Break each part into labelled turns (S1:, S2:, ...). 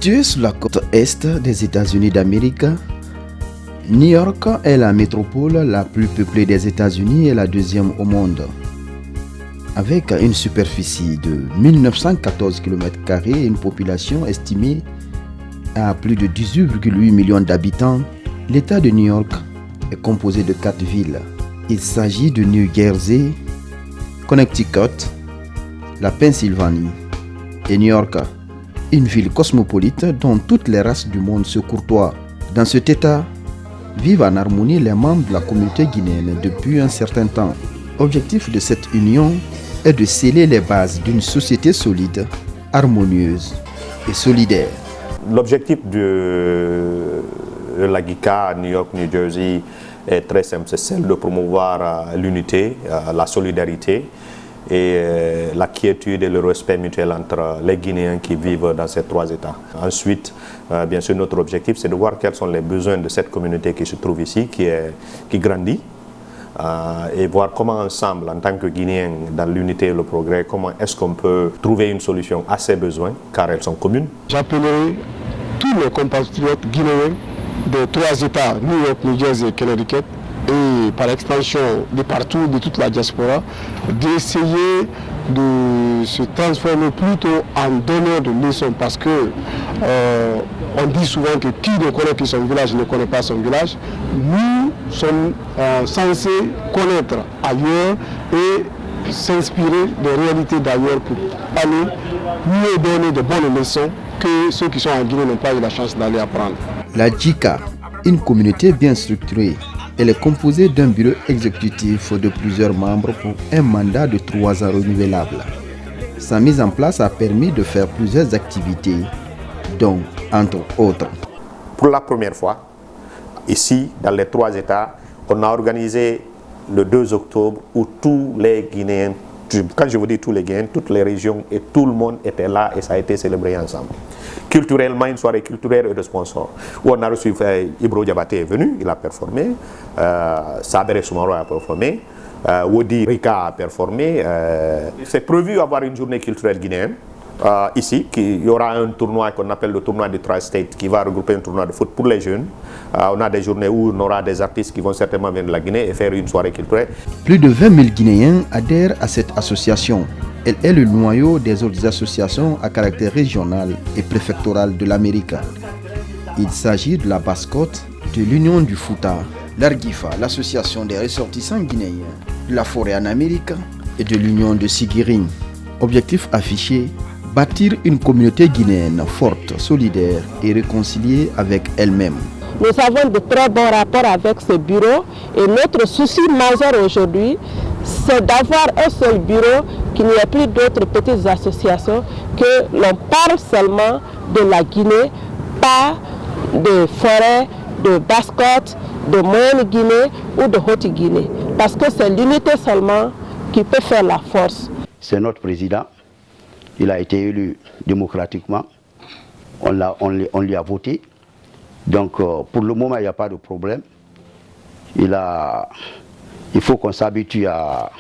S1: Située sur la côte est des États-Unis d'Amérique, New York est la métropole la plus peuplée des États-Unis et la deuxième au monde. Avec une superficie de 1914 km² et une population estimée à plus de 18,8 millions d'habitants, l'État de New York est composé de 4 villes. Il s'agit de New Jersey, Connecticut, la Pennsylvanie et New York, une ville cosmopolite dont toutes les races du monde se courtoient. Dans cet État, vivent en harmonie les membres de la communauté guinéenne depuis un certain temps. L'objectif de cette union est de sceller les bases d'une société solide, harmonieuse et solidaire.
S2: L'objectif de la GICA à New York, New Jersey est très simple, c'est celle de promouvoir l'unité, la solidarité et la quiétude et le respect mutuel entre les Guinéens qui vivent dans ces 3 États. Ensuite, bien sûr, notre objectif, c'est de voir quels sont les besoins de cette communauté qui se trouve ici, qui grandit, et voir comment ensemble, en tant que Guinéens, dans l'unité et le progrès, comment est-ce qu'on peut trouver une solution à ces besoins, car elles sont communes.
S3: J'appellerai tous les compatriotes guinéens de 3 États, New York, New Jersey et Connecticut, et par extension de partout, de toute la diaspora, d'essayer de se transformer plutôt en donneur de leçons, parce que on dit souvent que qui ne connaît que son village ne connaît pas son village. Nous sommes censés connaître ailleurs et s'inspirer des réalités d'ailleurs pour aller mieux donner de bonnes leçons que ceux qui sont en Guinée n'ont pas eu la chance d'aller apprendre.
S1: La GICA, une communauté bien structurée, elle est composée d'un bureau exécutif de plusieurs membres pour un mandat de 3 ans renouvelable. Sa mise en place a permis de faire plusieurs activités, dont, entre autres,
S2: pour la première fois, ici, dans les 3 États, on a organisé le 2 octobre où tous les Guinéens, quand je vous dis tous les Guinéens, toutes les régions et tout le monde était là et ça a été célébré ensemble. Culturellement, une soirée culturelle et de sponsors, où on a reçu Ibro Diabaté est venu, il a performé, Sabere Soumaro a performé, Wodi Rika a performé. C'est prévu avoir une journée culturelle guinéenne. Ici, il y aura un tournoi qu'on appelle le tournoi du Tri-State qui va regrouper un tournoi de foot pour les jeunes. On a des journées où on aura des artistes qui vont certainement venir de la Guinée et faire une soirée culturelle.
S1: Plus de 20 000 Guinéens adhèrent à cette association. Elle est le noyau des autres associations à caractère régional et préfectoral de l'Amérique. Il s'agit de la Bascotte, de l'Union du Fouta, l'Argifa, l'association des ressortissants guinéens, de la Forêt en Amérique et de l'Union de Sigiring. Objectif affiché, bâtir une communauté guinéenne forte, solidaire et réconciliée avec elle-même.
S4: Nous avons de très bons rapports avec ce bureau et notre souci majeur aujourd'hui, c'est d'avoir un seul bureau, qu'il n'y ait plus d'autres petites associations, que l'on parle seulement de la Guinée, pas de forêt, de Basse-Côte, de Moyenne-Guinée ou de Haute-Guinée. Parce que c'est l'unité seulement qui peut faire la force.
S5: C'est notre président, il a été élu démocratiquement, on lui a voté. Donc pour le moment il n'y a pas de problème. Il faut qu'on s'habitue à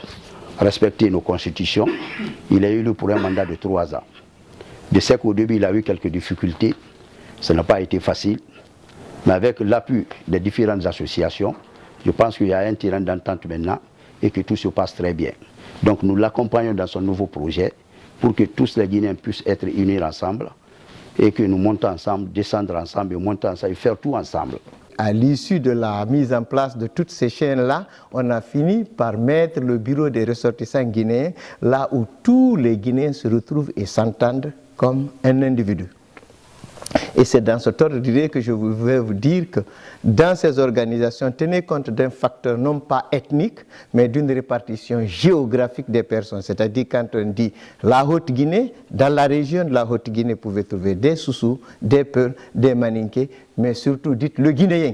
S5: respecter nos constitutions. Il est élu pour un mandat de 3 ans. Je sais qu'au début il a eu quelques difficultés, ça n'a pas été facile. Mais avec l'appui des différentes associations, je pense qu'il y a un terrain d'entente maintenant et que tout se passe très bien. Donc nous l'accompagnons dans son nouveau projet pour que tous les Guinéens puissent être unis ensemble et que nous montons ensemble, descendre ensemble et monter ensemble et faire tout ensemble.
S6: À l'issue de la mise en place de toutes ces chaînes-là, on a fini par mettre le bureau des ressortissants guinéens là où tous les Guinéens se retrouvent et s'entendent comme un individu. Et c'est dans cet ordre d'idée que je vais vous dire que dans ces organisations, tenez compte d'un facteur non pas ethnique, mais d'une répartition géographique des personnes. C'est-à-dire quand on dit la Haute-Guinée, dans la région de la Haute-Guinée, vous pouvez trouver des Soussous, des Peuls, des Maninké, mais surtout dites le Guinéen.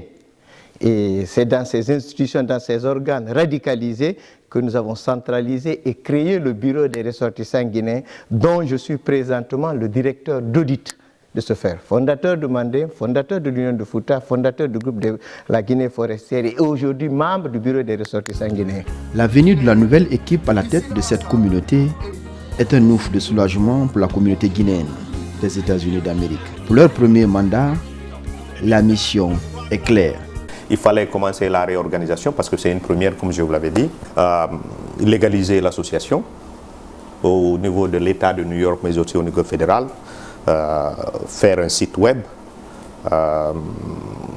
S6: Et c'est dans ces institutions, dans ces organes radicalisés que nous avons centralisé et créé le bureau des ressortissants guinéens, dont je suis présentement le directeur d'audit de ce faire. Fondateur de Mandé, fondateur de l'Union de Fouta, fondateur du groupe de la Guinée forestière et aujourd'hui membre du bureau des ressortissants guinéens.
S1: La venue de la nouvelle équipe à la tête de cette communauté est un ouf de soulagement pour la communauté guinéenne. des États-Unis d'Amérique. Pour leur premier mandat, la mission est claire.
S2: Il fallait commencer la réorganisation parce que c'est une première, comme je vous l'avais dit, légaliser l'association au niveau de l'État de New York, mais aussi au niveau fédéral, faire un site web,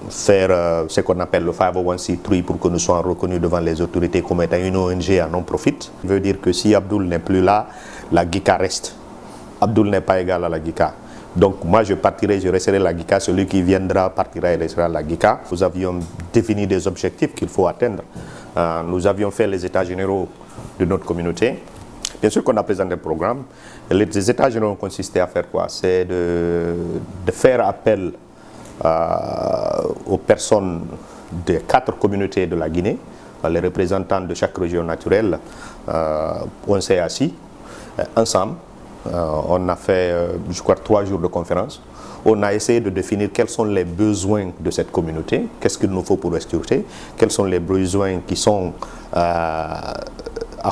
S2: faire ce qu'on appelle le 501c3 pour que nous soyons reconnus devant les autorités comme étant une ONG à non-profit. Ça veut dire que si Abdoul n'est plus là, la GICA reste. Abdoul n'est pas égal à la GICA. Donc moi je partirai, je resterai la GICA, celui qui viendra partira et restera la GICA. Nous avions défini des objectifs qu'il faut atteindre. Nous avions fait les états généraux de notre communauté. Bien sûr qu'on a présenté le programme. Les états généraux consistaient à faire quoi? C'est de faire appel aux personnes des 4 communautés de la Guinée, les représentants de chaque région naturelle. On s'est assis ensemble. On a fait, je crois, 3 jours de conférence. On a essayé de définir quels sont les besoins de cette communauté, qu'est-ce qu'il nous faut pour l'exécuter, quels sont les besoins qui sont à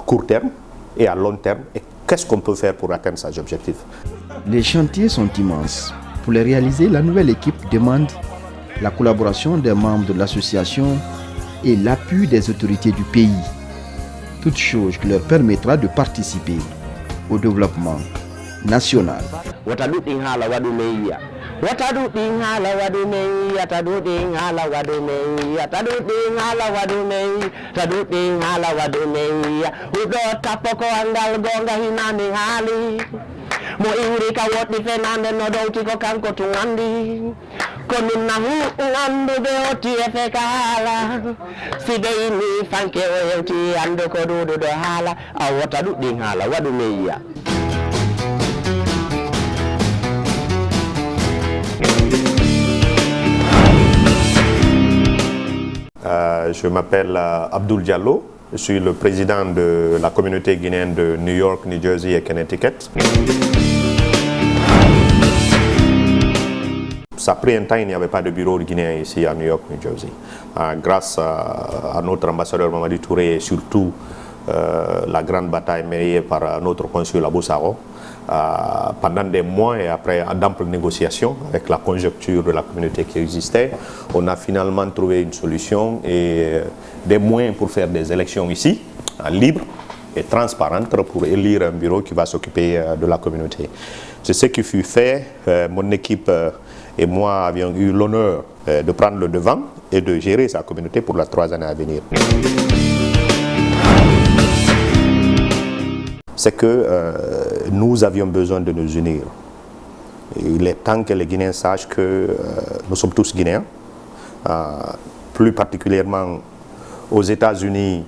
S2: court terme et à long terme, et qu'est-ce qu'on peut faire pour atteindre ces objectifs.
S1: Les chantiers sont immenses. Pour les réaliser, la nouvelle équipe demande la collaboration des membres de l'association et l'appui des autorités du pays. Toute chose qui leur permettra de participer au développement national.
S7: Mo iri ka woti fenande no douti ko kanko tungandi komin na ngandu be oti e kala si be ni fanke o yewti ando ko dudu do hala a wota duddi hala wadu meya.
S2: Je m'appelle Abdoul Diallo. Je suis le président de la communauté guinéenne de New York, New Jersey et Connecticut. Ça a pris un temps, il n'y avait pas de bureau guinéen ici à New York, New Jersey. Grâce à notre ambassadeur Mamadi Touré et surtout la grande bataille menée par notre consul Abou Saro, pendant des mois et après d'amples négociations avec la conjoncture de la communauté qui existait, on a finalement trouvé une solution et des moyens pour faire des élections ici, libres et transparentes, pour élire un bureau qui va s'occuper de la communauté. C'est ce qui fut fait. Mon équipe et moi avions eu l'honneur de prendre le devant et de gérer sa communauté pour les 3 années à venir. C'est que nous avions besoin de nous unir. Il est temps que les Guinéens sachent que nous sommes tous Guinéens, plus particulièrement aux États-Unis.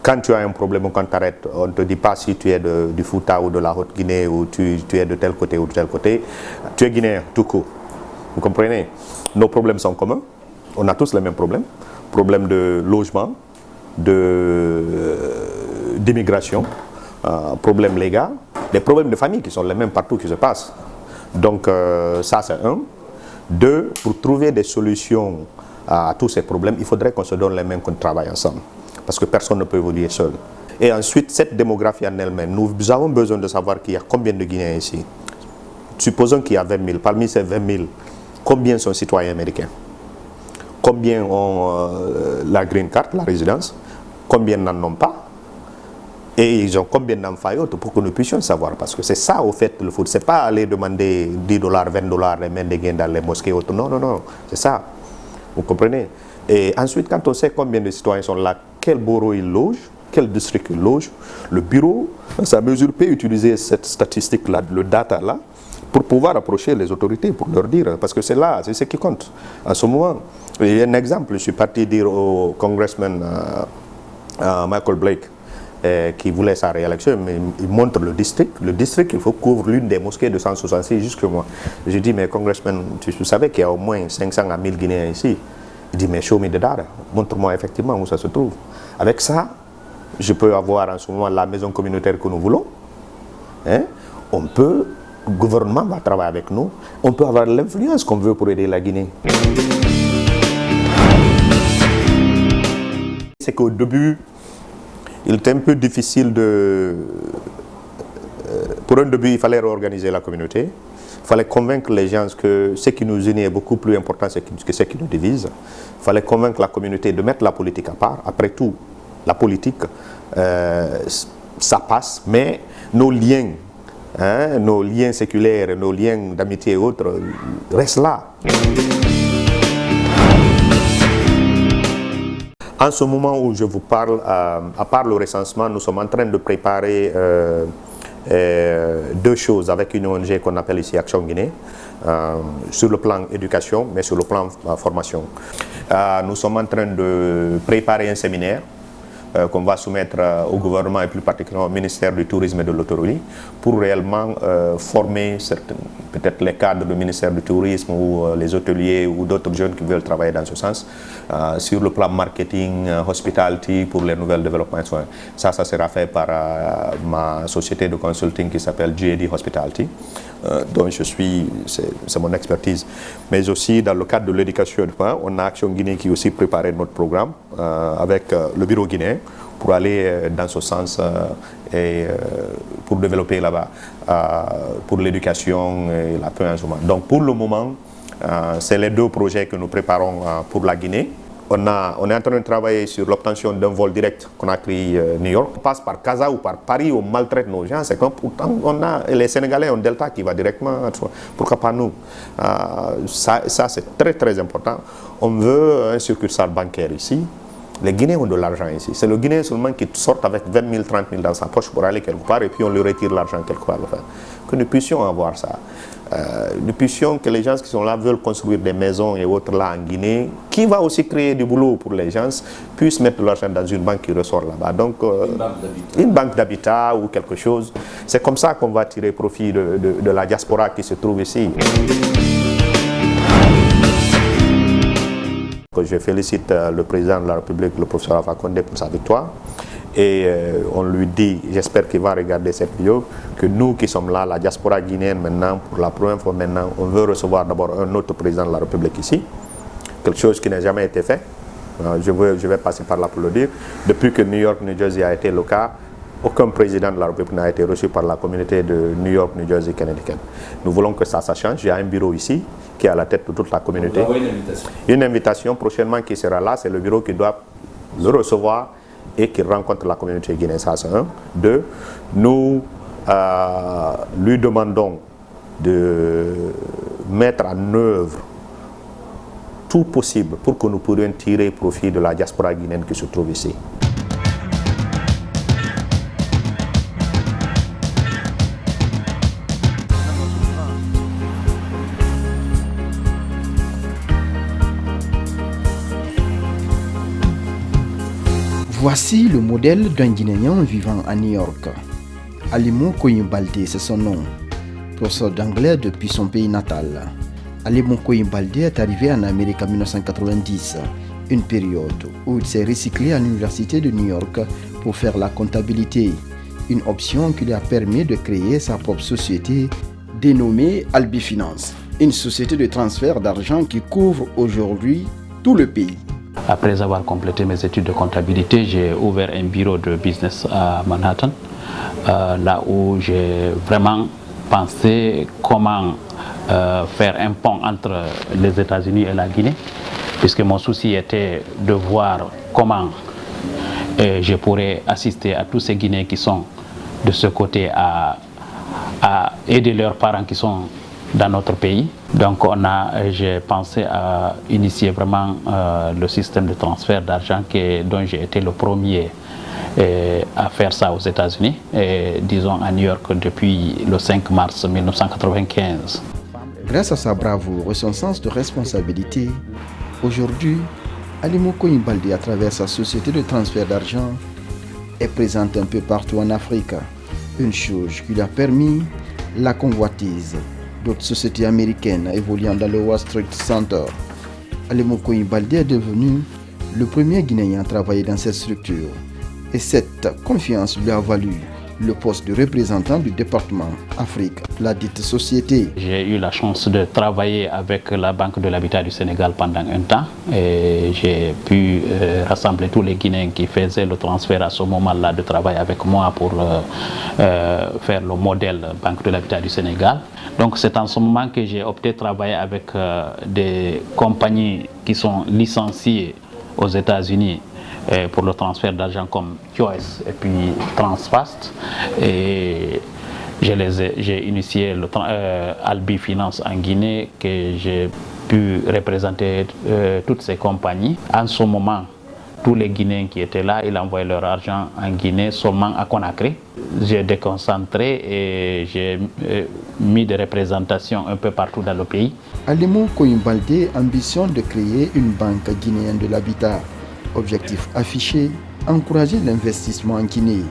S2: Quand tu as un problème ou quand tu arrêtes, on ne te dit pas si tu es du Fouta ou de la Haute-Guinée ou tu es de tel côté ou de tel côté. Tu es Guinéen, tout court. Vous comprenez? Nos problèmes sont communs. On a tous les mêmes problèmes. Problèmes de logement, d'immigration, problèmes légaux, des problèmes de famille qui sont les mêmes partout qui se passent. Donc ça c'est un. 2, pour trouver des solutions à tous ces problèmes, il faudrait qu'on se donne les mains, qu'on travaille ensemble. Parce que personne ne peut évoluer seul. Et ensuite, cette démographie en elle-même, nous avons besoin de savoir qu'il y a combien de Guinéens ici. Supposons qu'il y a 20 000. Parmi ces 20 000, combien sont citoyens américains? Combien ont la green card, la résidence? Combien n'en ont pas? Et ils ont combien d'enfants pour que nous puissions savoir. Parce que c'est ça, au fait, le foot. Ce n'est pas aller demander 10 $, 20 $, les mains des gains dans les mosquées. Non, non, non. C'est ça. Vous comprenez? Et ensuite, quand on sait combien de citoyens sont là, quel bureau ils logent, quel district ils logent, le bureau, sa mesure peut utiliser cette statistique-là, le data-là, pour pouvoir approcher les autorités, pour leur dire, parce que c'est là, c'est ce qui compte. En ce moment, il y a un exemple, je suis parti dire au congressman Michael Blake, qui voulait sa réélection, mais il montre le district. Le district, il faut couvrir l'une des mosquées de 166 jusque moi. J'ai dit, mais congressman, tu savais qu'il y a au moins 500 à 1000 Guinéens ici. Il dit, mais show me the data. Montre-moi effectivement où ça se trouve. Avec ça, je peux avoir en ce moment la maison communautaire que nous voulons. Hein? On peut, le gouvernement va travailler avec nous. On peut avoir l'influence qu'on veut pour aider la Guinée. C'est qu'au début, il était un peu difficile Pour un début, il fallait réorganiser la communauté. Il fallait convaincre les gens que ce qui nous unit est beaucoup plus important que ce qui nous divise. Il fallait convaincre la communauté de mettre la politique à part. Après tout, la politique, ça passe, mais nos liens séculaires, nos liens d'amitié et autres restent là. En ce moment où je vous parle, à part le recensement, nous sommes en train de préparer deux choses avec une ONG qu'on appelle ici Action Guinée, sur le plan éducation, mais sur le plan formation. Nous sommes en train de préparer un séminaire qu'on va soumettre au gouvernement et plus particulièrement au ministère du Tourisme et de l'Autonomie pour réellement former peut-être les cadres du ministère du Tourisme ou les hôteliers ou d'autres jeunes qui veulent travailler dans ce sens sur le plan marketing, hospitality pour les nouvelles développements. Ça sera fait par ma société de consulting qui s'appelle GAD Hospitality, dont c'est mon expertise. Mais aussi dans le cadre de l'éducation, on a Action Guinée qui aussi préparé notre programme avec le bureau guinéen pour aller dans ce sens et pour développer là-bas pour l'éducation et la paix en ce moment. Donc pour le moment, c'est les deux projets que nous préparons pour la Guinée. On est en train de travailler sur l'obtention d'un vol direct Conakry-New York. On passe par Casa ou par Paris, on maltraite nos gens. C'est comme pourtant les Sénégalais ont Delta qui va directement. Pourquoi pas nous? Ça c'est très très important. On veut un succursale bancaire ici. Les Guinéens ont de l'argent ici. C'est le Guinéen seulement qui sort avec 20 000, 30 000 dans sa poche pour aller quelque part et puis on lui retire l'argent quelque part. Que nous puissions avoir ça. Nous puissions, que les gens qui sont là veulent construire des maisons et autres là en Guinée, qui va aussi créer du boulot pour les gens, puissent mettre de l'argent dans une banque qui ressort là-bas. Donc, une banque d'habitat ou quelque chose. C'est comme ça qu'on va tirer profit de la diaspora qui se trouve ici. Je félicite le président de la République, le professeur Alpha Condé, pour sa victoire. Et on lui dit, j'espère qu'il va regarder cette vidéo, que nous qui sommes là, la diaspora guinéenne maintenant, pour la première fois maintenant, on veut recevoir d'abord un autre président de la République ici. Quelque chose qui n'a jamais été fait. Je vais passer par là pour le dire. Depuis que New York, New Jersey a été le cas, aucun président de la République n'a été reçu par la communauté de New York, New Jersey, Connecticut. Nous voulons que ça change. Il y a un bureau ici qui est à la tête de toute la communauté. Une invitation prochainement qui sera là. C'est le bureau qui doit le recevoir et qui rencontre la communauté guinéenne. Ça, c'est un. Deux, nous lui demandons de mettre en œuvre tout possible pour que nous pourrions tirer profit de la diaspora guinéenne qui se trouve ici.
S1: Voici le modèle d'un Guinéen vivant à New York. Alimo Koyimbalde, c'est son nom. Professeur d'anglais depuis son pays natal. Alimo Koyimbalde est arrivé en Amérique en 1990, une période où il s'est recyclé à l'université de New York pour faire la comptabilité, une option qui lui a permis de créer sa propre société dénommée Albi Finance, une société de transfert d'argent qui couvre aujourd'hui tout le pays.
S8: Après avoir complété mes études de comptabilité, j'ai ouvert un bureau de business à Manhattan, là où j'ai vraiment pensé comment faire un pont entre les États-Unis et la Guinée, puisque mon souci était de voir comment je pourrais assister à tous ces Guinéens qui sont de ce côté à aider leurs parents qui sont dans notre pays. Donc j'ai pensé à initier vraiment le système de transfert d'argent dont j'ai été le premier à faire ça aux États-Unis, disons à New York depuis le 5 mars 1995.
S1: Grâce à sa bravoure et son sens de responsabilité, aujourd'hui, Alimo Koyimbalde, à travers sa société de transfert d'argent, est présente un peu partout en Afrique. Une chose qui lui a permis la convoitise d'autres sociétés américaines évoluant dans le Wall Street Center. Alimo Koyimbalde est devenu le premier Guinéen à travailler dans cette structure. Et cette confiance lui a valu le poste de représentant du département Afrique, la dite société.
S8: J'ai eu la chance de travailler avec la Banque de l'Habitat du Sénégal pendant un temps et j'ai pu rassembler tous les Guinéens qui faisaient le transfert à ce moment-là de travail avec moi pour faire le modèle Banque de l'Habitat du Sénégal. Donc c'est en ce moment que j'ai opté de travailler avec des compagnies qui sont licenciées aux États-Unis pour le transfert d'argent comme Choice et puis Transfast. Et j'ai initié le Albi Finance en Guinée, que j'ai pu représenter toutes ces compagnies. En ce moment, tous les Guinéens qui étaient là, ils envoyaient leur argent en Guinée, seulement à Conakry. J'ai déconcentré et j'ai mis des représentations un peu partout dans le pays.
S1: Alimou Koïm Baldé ambitionne de créer une banque guinéenne de l'habitat. Objectif affiché, encourager l'investissement en Guinée.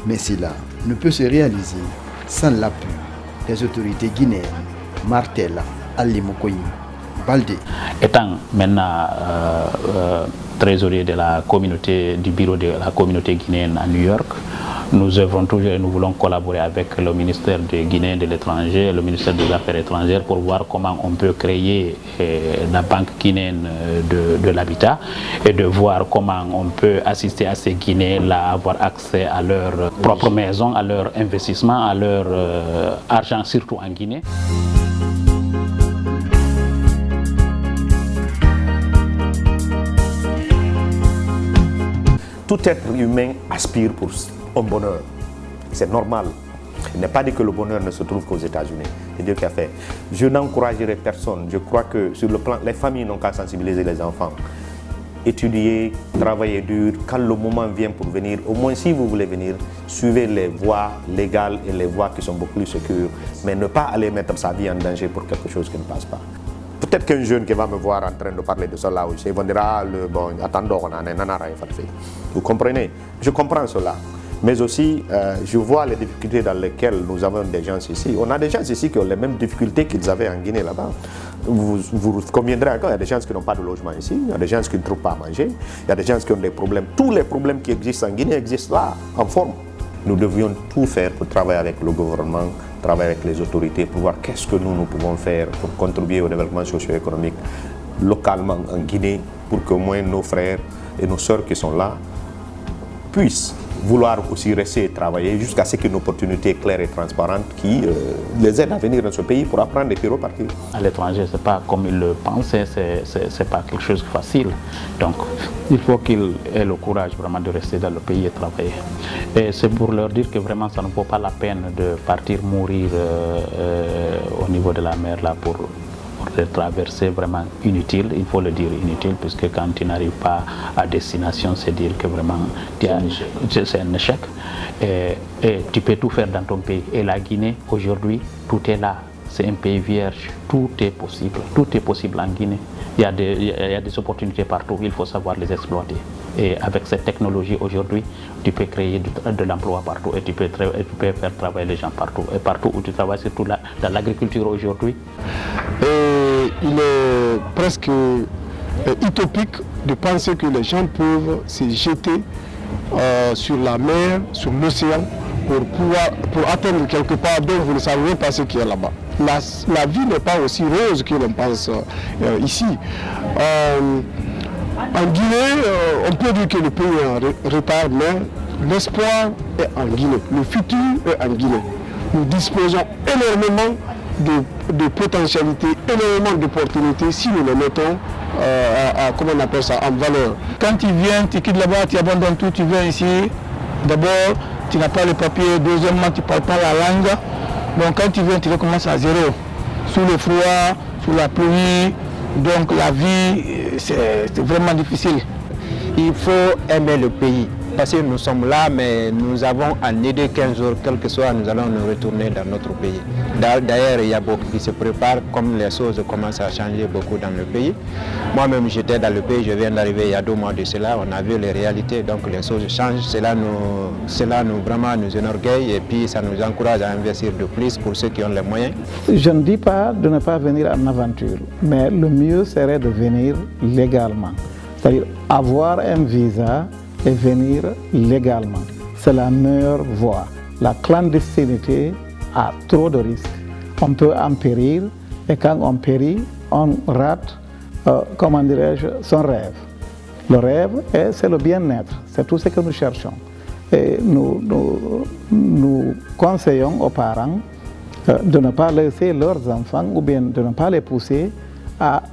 S1: Mais cela ne peut se réaliser sans l'appui des autorités guinéennes, martèle Alimou Koïm Baldé.
S8: Étant maintenant trésorier de la communauté, du bureau de la communauté guinéenne à New York, nous œuvrons toujours et nous voulons collaborer avec le ministère des Guinéens de l'étranger, le ministère des Affaires étrangères pour voir comment on peut créer la banque guinéenne de l'habitat et de voir comment on peut assister à ces Guinéens-là à avoir accès à leur propre maison, à leur investissement, à leur argent, surtout en Guinée.
S2: Tout être humain aspire pour un bonheur. C'est normal. Il n'est pas dit que le bonheur ne se trouve qu'aux États-Unis. C'est Dieu qui a fait. Je n'encouragerai personne. Je crois que sur le plan, les familles n'ont qu'à sensibiliser les enfants. Étudier, travailler dur. Quand le moment vient pour venir, au moins si vous voulez venir, suivez les voies légales et les voies qui sont beaucoup plus sécures. Mais ne pas aller mettre sa vie en danger pour quelque chose qui ne passe pas. Peut-être qu'un jeune qui va me voir en train de parler de cela, il va dire bon, attendons, vous comprenez? Je comprends cela. Mais aussi, je vois les difficultés dans lesquelles nous avons des gens ici. On a des gens ici qui ont les mêmes difficultés qu'ils avaient en Guinée là-bas. Vous conviendrez encore, il y a des gens qui n'ont pas de logement ici, il y a des gens qui ne trouvent pas à manger, il y a des gens qui ont des problèmes. Tous les problèmes qui existent en Guinée existent là, en forme. Nous devions tout faire pour travailler avec le gouvernement, travailler avec les autorités pour voir qu'est-ce que nous pouvons faire pour contribuer au développement socio-économique localement en Guinée pour qu'au moins nos frères et nos sœurs qui sont là puissent vouloir aussi rester et travailler jusqu'à ce qu'il y ait une opportunité claire et transparente qui les aide à venir dans ce pays pour apprendre et puis repartir.
S8: À l'étranger, ce n'est pas comme ils le pensaient, ce n'est pas quelque chose de facile. Donc, il faut qu'ils aient le courage vraiment de rester dans le pays et travailler. Et c'est pour leur dire que vraiment, ça ne vaut pas la peine de partir mourir au niveau de la mer là pour des traversées vraiment inutiles, il faut le dire inutile, puisque quand tu n'arrives pas à destination, c'est dire que vraiment c'est un échec. Et tu peux tout faire dans ton pays. Et la Guinée, aujourd'hui, tout est là. C'est un pays vierge, tout est possible. Tout est possible en Guinée. Il y a des opportunités partout, il faut savoir les exploiter. Et avec cette technologie aujourd'hui, tu peux créer de l'emploi partout et tu peux faire travailler les gens partout. Et partout où tu travailles, surtout dans l'agriculture aujourd'hui.
S3: Il est presque utopique de penser que les gens peuvent se jeter sur la mer, sur l'océan, pour atteindre quelque part dont vous ne savez même pas ce qu'il y a là-bas. La vie n'est pas aussi rose que l'on pense ici. En Guinée, on peut dire que le pays est en retard, mais l'espoir est en Guinée, le futur est en Guinée. Nous disposons énormément de potentialités, énormément d'opportunités si nous les mettons comment on appelle ça, en valeur.
S9: Quand tu viens, tu quittes là-bas, tu abandonnes tout, tu viens ici, d'abord tu n'as pas le papier, deuxièmement tu ne parles pas la langue, donc quand tu viens tu recommences à zéro, sous le froid, sous la pluie, donc la vie c'est vraiment difficile.
S10: Il faut aimer le pays. Parce que nous sommes là, mais nous avons en aider 15 jours, quel que soit, nous allons nous retourner dans notre pays. D'ailleurs, il y a beaucoup qui se préparent, comme les choses commencent à changer beaucoup dans le pays. Moi-même, j'étais dans le pays, je viens d'arriver il y a 2 mois de cela, on a vu les réalités, donc les choses changent. Cela nous vraiment nous énorgueille et puis ça nous encourage à investir de plus pour ceux qui ont les moyens.
S9: Je ne dis pas de ne pas venir en aventure, mais le mieux serait de venir légalement, c'est-à-dire avoir un visa et venir légalement. C'est la meilleure voie. la clandestinité a trop de risques. On peut en périr, et quand on périt, on rate, comment dirais-je, son rêve. Le rêve, c'est le bien-être, c'est tout ce que nous cherchons. Et nous conseillons aux parents de ne pas laisser leurs enfants ou bien de ne pas les pousser à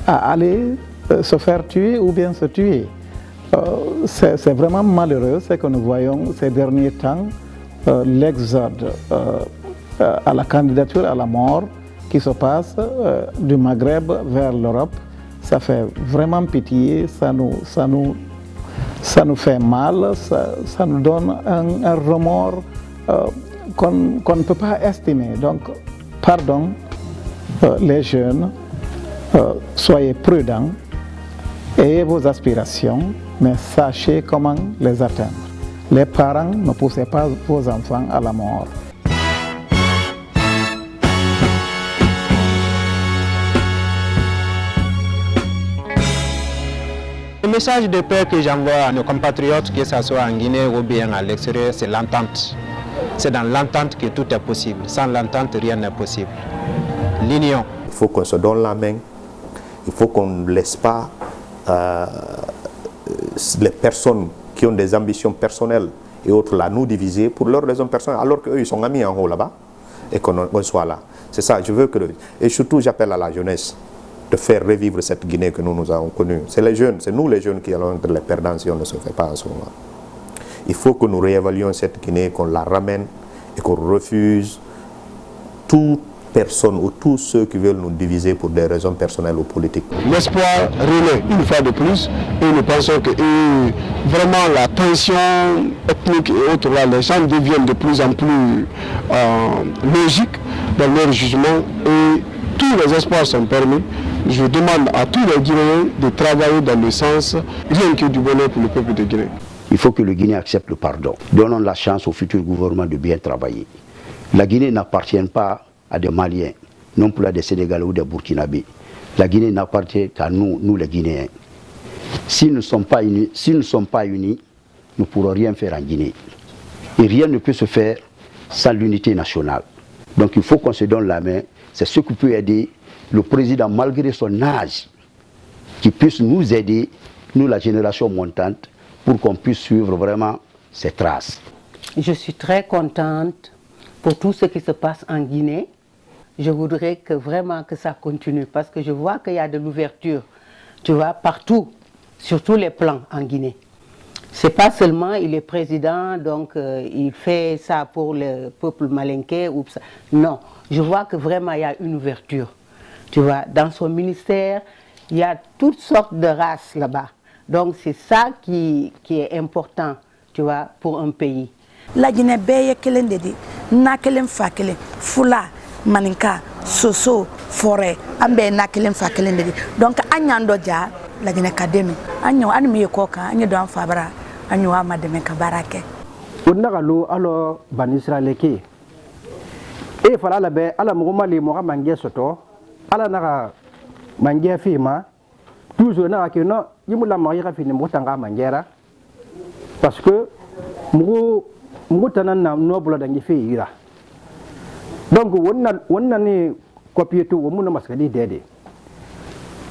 S9: aller se faire tuer ou bien se tuer. C'est vraiment malheureux ce que nous voyons ces derniers temps, l'exode à la candidature à la mort qui se passe du Maghreb vers l'Europe. Ça fait vraiment pitié, ça nous fait mal, ça nous donne un remords qu'on ne peut pas estimer. Donc, pardon, les jeunes, soyez prudents, ayez vos aspirations, mais sachez comment les atteindre. Les parents, ne poussez pas vos enfants à la mort.
S10: Le message de paix que j'envoie à nos compatriotes, que ce soit en Guinée ou bien à l'extérieur, c'est l'entente. C'est dans l'entente que tout est possible. Sans l'entente, rien n'est possible. L'union.
S2: Il faut qu'on se donne la main. Il faut qu'on ne laisse pas les personnes qui ont des ambitions personnelles et autres là nous diviser pour leurs raisons personnelles, alors qu'eux ils sont amis en haut là-bas et qu'on soit là. C'est ça, je veux que... Et surtout, j'appelle à la jeunesse de faire revivre cette Guinée que nous avons connue. C'est les jeunes, c'est nous les jeunes qui allons être les perdants si on ne se fait pas à ce moment. Il faut que nous réévaluions cette Guinée, qu'on la ramène et qu'on refuse toute personne ou tous ceux qui veulent nous diviser pour des raisons personnelles ou politiques.
S3: L'espoir renaît une fois de plus et nous pensons que vraiment la tension ethnique et autres, là, les gens deviennent de plus en plus logiques dans leur jugement et tous les espoirs sont permis. Je demande à tous les Guinéens de travailler dans le sens rien que du bonheur pour le peuple de Guinée.
S5: Il faut que le Guinée accepte le pardon. Donnons la chance au futur gouvernement de bien travailler. La Guinée n'appartient pas à des Maliens, non plus à des Sénégalais ou des Burkinabés. La Guinée n'appartient qu'à nous les Guinéens. Si nous ne sommes pas unis, nous ne pourrons rien faire en Guinée. Et rien ne peut se faire sans l'unité nationale. Donc il faut qu'on se donne la main. C'est ce qui peut aider le président, malgré son âge, qui puisse nous aider, nous la génération montante, pour qu'on puisse suivre vraiment ses traces.
S11: Je suis très contente pour tout ce qui se passe en Guinée. Je voudrais que vraiment que ça continue parce que je vois qu'il y a de l'ouverture, tu vois, partout, sur tous les plans en Guinée. C'est pas seulement il est président, donc il fait ça pour le peuple malinké ou ça. Non, je vois que vraiment il y a une ouverture. Tu vois, dans son ministère, il y a toutes sortes de races là-bas. Donc c'est ça qui est important, tu vois, pour un pays.
S12: La Guinée beye kelen dedi, na kelen fa kelen, fula, maninka, soso, forêt, ambe na kelen fa kelen dedi. Donc anyando ja la Guinée kademi, anyo anmi koka, anyo do fabra, anyo amademe ka barake.
S13: Onagalo alors banisra leke. E fala la be ala muguma li mo mangé soto, ala naka mangé fima, toujours na ke no yimula mo yaka fini mo tanga mangera. Parce que mugu tanan na nobula da ngi ira. Donc wonna ni copier tout wo mun maskadi dede.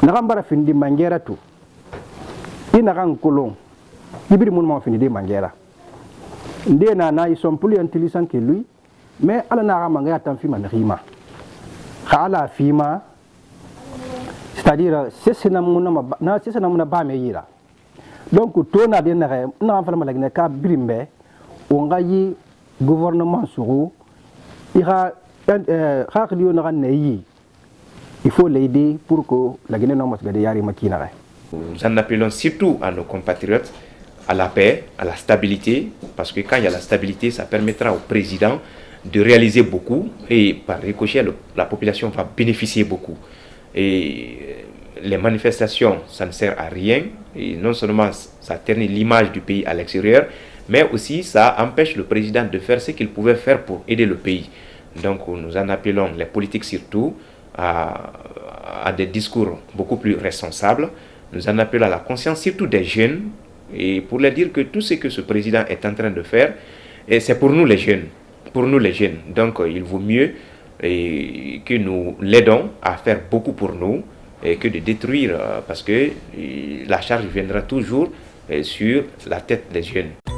S13: Na gambara findi mangera tu. Ina kan kolon. Ibiri mun ma fini de mangera. Ndé na ils sont plus intelligents que lui, mais ala na mangera tan fi man rima. Khala fima c'est-à-dire c'est na mun ba me yira. Donc to na de na fa la Guinée ka birimbe on ga yi gouvernement suru ira il faut l'aider pour que la Guinée ne soit pas yari makina.
S14: Nous en appelons surtout à nos compatriotes à la paix, à la stabilité, parce que quand il y a la stabilité, ça permettra au président de réaliser beaucoup et par ricochet, la population va bénéficier beaucoup. Et les manifestations, ça ne sert à rien. Et non seulement ça ternit l'image du pays à l'extérieur, mais aussi ça empêche le président de faire ce qu'il pouvait faire pour aider le pays. Donc nous en appelons les politiques surtout à des discours beaucoup plus responsables. Nous en appelons à la conscience surtout des jeunes et pour leur dire que tout ce que ce président est en train de faire, Et c'est pour nous les jeunes. Pour nous les jeunes. Donc il vaut mieux que nous l'aidons à faire beaucoup pour nous et que de détruire parce que la charge viendra toujours sur la tête des jeunes.